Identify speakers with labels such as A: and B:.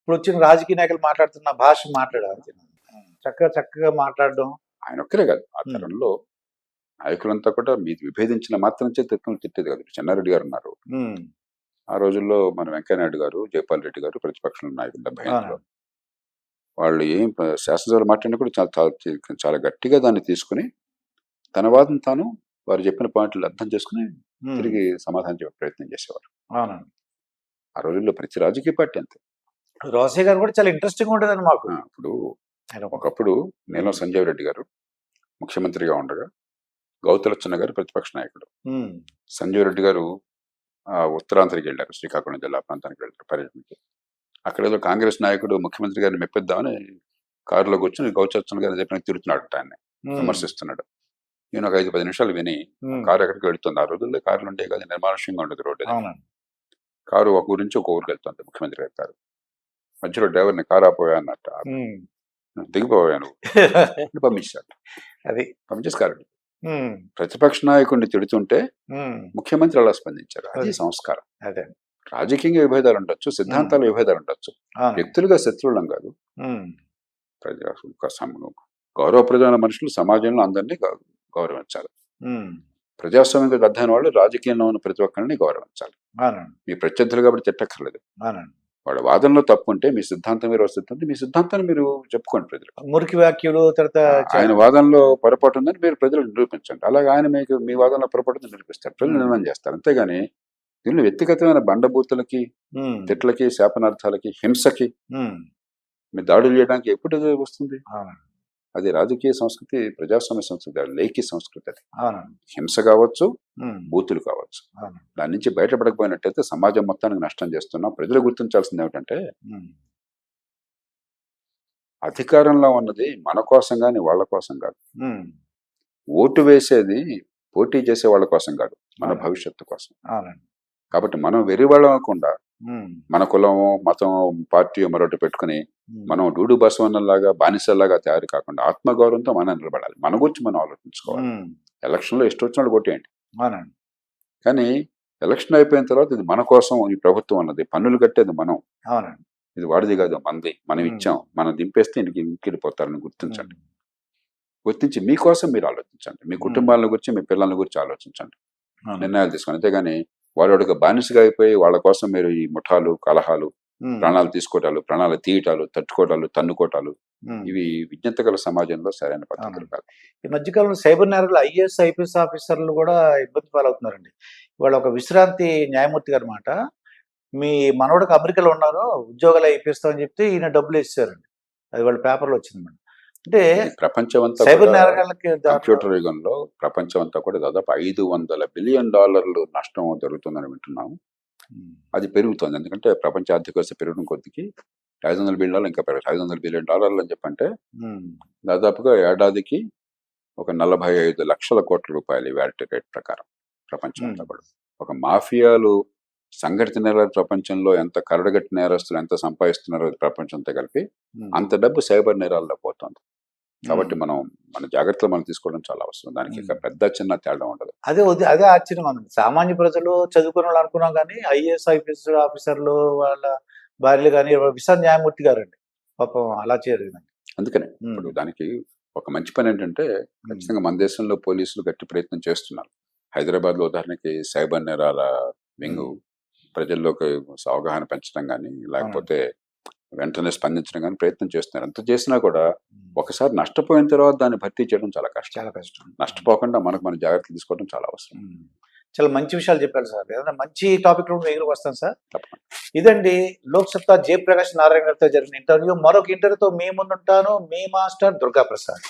A: ఇప్పుడు వచ్చిన రాజకీయ నాయకులు మాట్లాడుతున్న భాష మాట్లాడాలి, చక్కగా మాట్లాడడం.
B: ఆయన ఒక్కరే కాదు, ఆ తరంలో నాయకులంతా కూడా మీది విభేదించిన మాత్రం చేతి తిట్టేది కాదు. చెన్నారెడ్డి గారు ఉన్నారు ఆ రోజుల్లో, మన వెంకయ్యనాయుడు గారు, జైపాల్ రెడ్డి గారు ప్రతిపక్ష నాయకులు 75లో. వాళ్ళు ఏం శాసనసభలో మాట్లాడినా కూడా చాలా గట్టిగా దాన్ని తీసుకుని తన వాదన తాను వారు చెప్పిన పాయింట్లు అర్థం చేసుకుని తిరిగి సమాధానం చెప్పే ప్రయత్నం చేసేవారు. ఆ రోజుల్లో ప్రతి రాజకీయ పార్టీ అంతే.
A: రోసయ్య గారు కూడా చాలా ఇంట్రెస్టింగ్ ఉండేదండి మాకు.
B: ఇప్పుడు ఒకప్పుడు నీలం సంజయ్ రెడ్డి గారు ముఖ్యమంత్రిగా ఉండగా గౌతులచ్చన్న గారు ప్రతిపక్ష నాయకుడు. సంజయ్ రెడ్డి గారు ఉత్తరాంతరికి వెళ్ళారు, శ్రీకాకుళం జిల్లా ప్రాంతానికి వెళ్ళారు పర్యటనకి. అక్కడ ఏదో కాంగ్రెస్ నాయకుడు ముఖ్యమంత్రి గారిని మెప్పిద్దామని కారులో కూర్చొని గౌతులచ్చన్న గారు చెప్పిన తిరుగుతున్నాడు, ఆయన్ని విమర్శిస్తున్నాడు. నేను ఒక 5-10 నిమిషాలు విని కారు ఎక్కడికి వెళుతుంది. ఆ రోజుల్లో కార్లు ఉంటే కదా, నిర్మానుష్యంగా ఉండదు రోడ్డు. కారు ఒక ఊరి నుంచి ఒక ఊరికి వెళ్తుంది ముఖ్యమంత్రి గారి కారు. మధ్యలో డ్రైవర్ని కారు ఆపోయా అన్నట్టు, దిగిపోయాను పంపించాడు.
A: అది
B: పంపించేసి కారు. ప్రతిపక్ష నాయకుడిని తిడుతుంటే ముఖ్యమంత్రి అలా స్పందించారు. అది సంస్కారం. రాజకీయ విభేదాలు ఉండొచ్చు, సిద్ధాంతాల విభేదాలు ఉండొచ్చు, వ్యక్తులుగా శత్రువులం కాదు. గౌరవప్రదమైన మనుషులు సమాజంలో అందరినీ గౌరవించాలి. ప్రజాస్వామ్యంగా అర్థమైన వాళ్ళు రాజకీయంలో ఉన్న ప్రతి ఒక్కరిని గౌరవించాలి. మీ ప్రత్యర్థులు కాబట్టి తిట్టక్కర్లేదు. వాళ్ళ వాదనలో తప్పు ఉంటే మీ సిద్ధాంతం మీరు వస్తుంటే మీ సిద్ధాంతాన్ని మీరు చెప్పుకోండి ప్రజలకు.
A: మురికి వ్యాఖ్యలు తర్వాత
B: ఆయన వాదనలో పొరపాటు ఉందని మీరు ప్రజలకు నిరూపించండి. అలాగే ఆయన మీకు మీ వాదనలో పొరపాటు నిరూపిస్తారు, ప్రజలు నిర్ణయం చేస్తారు. అంతేగాని దీనిలో వ్యక్తిగతమైన బండబూతులకి, తిట్లకి, శాపనార్థాలకి, హింసకి మీరు దాడులు చేయడానికి ఎప్పుడు వస్తుంది? అది రాజకీయ సంస్కృతి, ప్రజాస్వామ్య సంస్కృతి, లేఖి సంస్కృతి. అది హింస కావచ్చు, బూతులు కావచ్చు. దాని నుంచి బయటపడకపోయినట్టయితే సమాజం మొత్తానికి నష్టం చేస్తున్నాం. ప్రజలు గుర్తించాల్సింది ఏమిటంటే, అధికారంలో ఉన్నది మన కోసం కానీ వాళ్ళ కోసం కాదు. ఓటు వేసేది పోటీ చేసే వాళ్ళ కోసం కాదు, మన భవిష్యత్తు కోసం. కాబట్టి మనం వెర్రివాళ్ళం అవ్వకుండా మన కులమో, మతమో, పార్టీ మరొకటి పెట్టుకుని మనం డూడు బసవన్నలాగా, బానిసల్లాగా తయారు కాకుండా ఆత్మగౌరవంతో మనం నిలబడాలి. మన గురించి మనం ఆలోచించుకోవాలి. ఎలక్షన్లో ఇష్టం వచ్చిన వాళ్ళు కొట్టేయండి, కానీ ఎలక్షన్ అయిపోయిన తర్వాత ఇది మన కోసం ఈ ప్రభుత్వం అన్నది, పన్నులు కట్టేది మనం, ఇది వాడిది కాదు మనది, మనం ఇచ్చాం, మనం దింపేస్తే ఇంకెళ్ళిపోతారని గుర్తించండి. గుర్తించి మీకోసం మీరు ఆలోచించండి, మీ కుటుంబాల గురించి, మీ పిల్లల గురించి ఆలోచించండి, నిర్ణయాలు తీసుకోండి. అంతేగాని వాడు బానిసగా అయిపోయి వాళ్ళ కోసం మీరు ఈ ముఠాలు, కలహాలు, ప్రాణాలు తీసుకోవటాలు, ప్రాణాలు తీయటాలు, తట్టుకోవటాలు, తన్నుకోవటాలు, ఇవి విజ్ఞతగల సమాజంలో సరైన పద్ధతులు కాదు.
A: ఈ మధ్యకాలంలో సైబర్ నేరాలు IAS, IPS ఆఫీసర్లు కూడా ఇబ్బంది పాలవుతున్నారండి. ఇవాళ ఒక విశ్రాంతి న్యాయమూర్తి గారి మాట, మీ మనవడికి అమెరికాలో ఉన్నారు, ఉద్యోగాలు ఇప్పిస్తామని చెప్తే ఈయన డబ్బులు ఇచ్చారండి. అది వాళ్ళ పేపర్లో వచ్చిందన్నమాట. అంటే
B: ప్రపంచమంతా
A: సైబర్ నేరగాళ్ళకి,
B: కంప్యూటర్ యుగంలో ప్రపంచం అంతా కూడా దాదాపు $500 బిలియన్ నష్టం జరుగుతుందని వింటున్నాము. అది పెరుగుతుంది, ఎందుకంటే ప్రపంచ ఆర్థిక వ్యవస్థ పెరగడం కొద్దికి $500 బిలియన్ ఇంకా పెరగదు. $500 బిలియన్ అని చెప్పంటే దాదాపుగా ఏడాదికి ఒక 45 లక్షల కోట్ల రూపాయలు ఇవాల్టి రేట్ ప్రకారం ప్రపంచం అంతా కూడా. ఒక మాఫియాలు, సంఘటిత నేరాల ప్రపంచంలో ఎంత కరడగట్టి నేరస్తులు ఎంత సంపాదిస్తున్నారో ప్రపంచంతో కలిపి అంత డబ్బు సైబర్ నేరాల్లో పోతుంది. కాబట్టి మన జాగ్రత్తలు మనం తీసుకోవడం చాలా అవసరం. దానికి పెద్ద చిన్న తేడా ఉండదు.
A: అదే ఆశ్చర్యం ఉంది. సామాన్య ప్రజలు చదువుకున్న వాళ్ళు అనుకున్నాం కానీ IAS, IPS ఆఫీసర్లు వాళ్ళ భార్యలు కానీ విశ్రాంతి న్యాయమూర్తి గారండి పాపం అలా చేయలేదండి.
B: అందుకనే ఇప్పుడు దానికి ఒక మంచి పని ఏంటంటే, ఖచ్చితంగా మన దేశంలో పోలీసులు గట్టి ప్రయత్నం చేస్తున్నారు. హైదరాబాద్ లో ఉదాహరణకి సైబర్ నేరాల వింగ్ ప్రజల్లోకి అవగాహన పెంచడం కానీ, లేకపోతే వెంటనే స్పందించడం కానీ ప్రయత్నం చేస్తున్నారు. అంత చేసినా కూడా ఒకసారి నష్టపోయిన తర్వాత దాన్ని భర్తీ చేయడం చాలా కష్టం. నష్టపోకుండా మన జాగ్రత్తలు తీసుకోవడం చాలా అవసరం.
A: చాలా మంచి విషయాలు చెప్పారు సార్. ఏదైనా మంచి టాపిక్ మీ దగ్గరకు వస్తాను సార్. ఇదండి లోక్సత్తా జయప్రకాష్ నారాయణ గారితో జరిగిన ఇంటర్వ్యూ. మరొక ఇంటర్వ్యూతో మీ ముందుంటాను, మీ మాస్టర్ దుర్గా ప్రసాద్.